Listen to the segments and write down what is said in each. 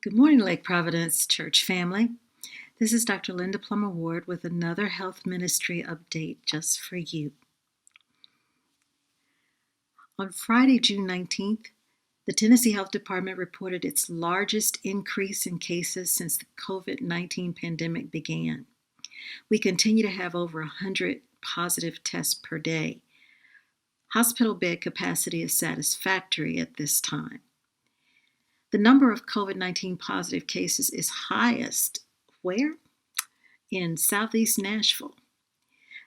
Good morning, Lake Providence Church family. This is Dr. Linda Plummer Ward with another health ministry update just for you. On Friday, June 19th, the Tennessee Health Department reported its largest increase in cases since the COVID-19 pandemic began. We continue to have over 100 positive tests per day. Hospital bed capacity is satisfactory at this time. The number of COVID-19 positive cases is highest where? In southeast Nashville.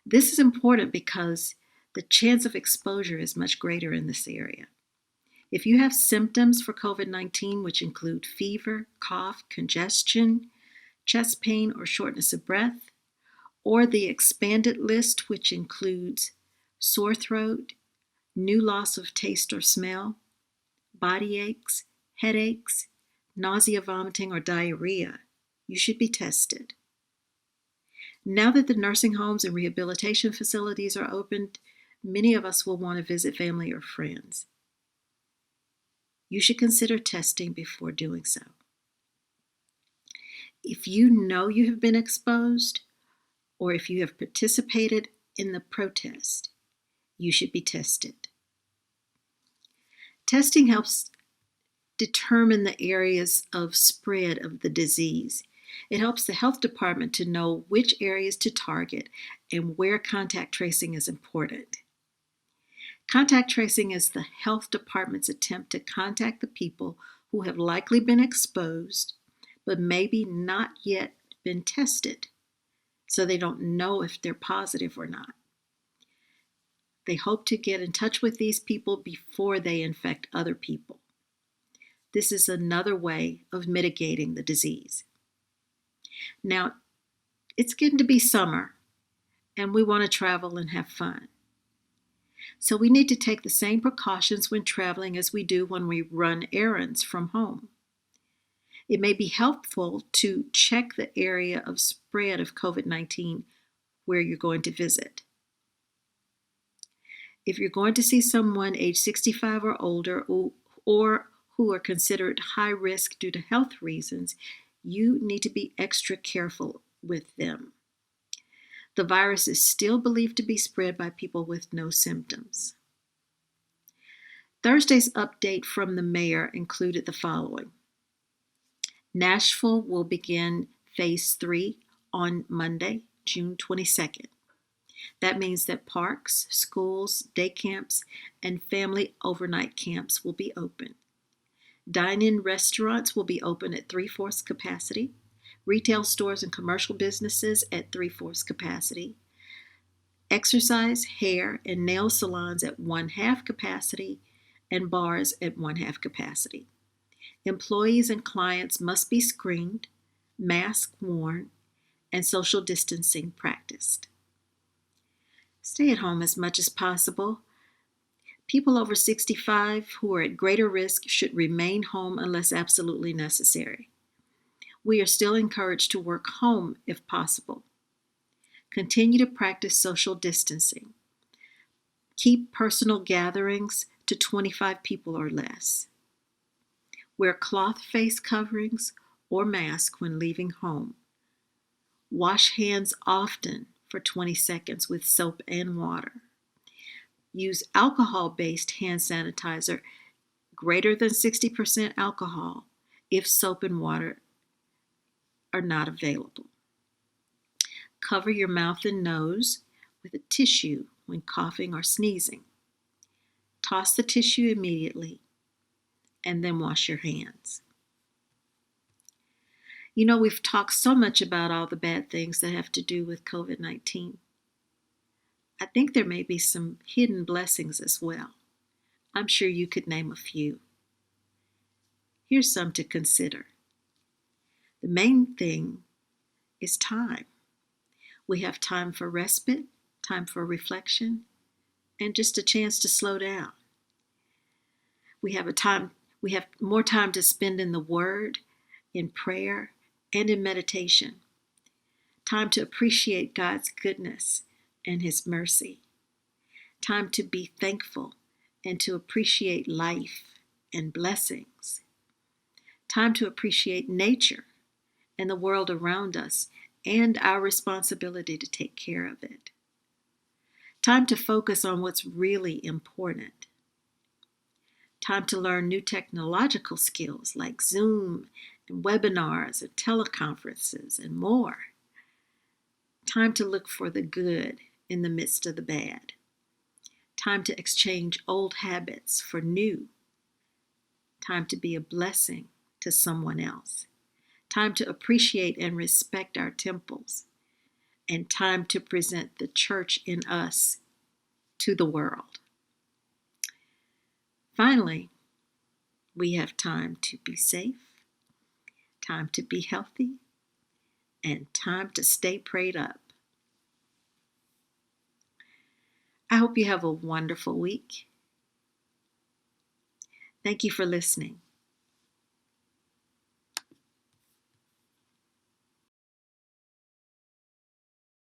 This is important because the chance of exposure is much greater in this area. If you have symptoms for COVID-19, which include fever, cough, congestion, chest pain, or shortness of breath, or the expanded list, which includes sore throat, new loss of taste or smell, body aches, headaches, nausea, vomiting, or diarrhea, you should be tested. Now that the nursing homes and rehabilitation facilities are opened, many of us will want to visit family or friends. You should consider testing before doing so. If you know you have been exposed, or if you have participated in the protest, you should be tested. Testing helps determine the areas of spread of the disease. It helps the health department to know which areas to target and where contact tracing is important. Contact tracing is the health department's attempt to contact the people who have likely been exposed, but maybe not yet been tested, so they don't know if they're positive or not. They hope to get in touch with these people before they infect other people. This is another way of mitigating the disease. Now, it's getting to be summer, and we want to travel and have fun. So we need to take the same precautions when traveling as we do when we run errands from home. It may be helpful to check the area of spread of COVID-19 where you're going to visit. If you're going to see someone age 65 or older or who are considered high risk due to health reasons, you need to be extra careful with them. The virus is still believed to be spread by people with no symptoms. Thursday's update from the mayor included the following. Nashville will begin phase 3 on Monday, June 22nd. That means that parks, schools, day camps, and family overnight camps will be open. Dine-in restaurants will be open at 3/4 capacity, retail stores and commercial businesses at 3/4 capacity, exercise, hair, and nail salons at 1/2 capacity, and bars at 1/2 capacity. Employees and clients must be screened, masks worn, and social distancing practiced. Stay at home as much as possible. People over 65 who are at greater risk should remain home unless absolutely necessary. We are still encouraged to work home if possible. Continue to practice social distancing. Keep personal gatherings to 25 people or less. Wear cloth face coverings or masks when leaving home. Wash hands often for 20 seconds with soap and water. Use alcohol-based hand sanitizer greater than 60% alcohol if soap and water are not available. Cover your mouth and nose with a tissue when coughing or sneezing. Toss the tissue immediately and then wash your hands. You know, we've talked so much about all the bad things that have to do with COVID-19. I think there may be some hidden blessings as well. I'm sure you could name a few. Here's some to consider. The main thing is time. We have time for respite, time for reflection, and just a chance to slow down. We have more time to spend in the Word, in prayer, and in meditation. Time to appreciate God's goodness and His mercy. Time to be thankful and to appreciate life and blessings. time to appreciate nature and the world around us and our responsibility to take care of it. Time to focus on what's really important. Time to learn new technological skills like Zoom and webinars and teleconferences and more. Time to look for the good in the midst of the bad. Time to exchange old habits for new. Time to be a blessing to someone else. Time to appreciate and respect our temples. And time to present the church in us to the world. Finally, we have time to be safe, time to be healthy, and time to stay prayed up. I hope you have a wonderful week. Thank you for listening.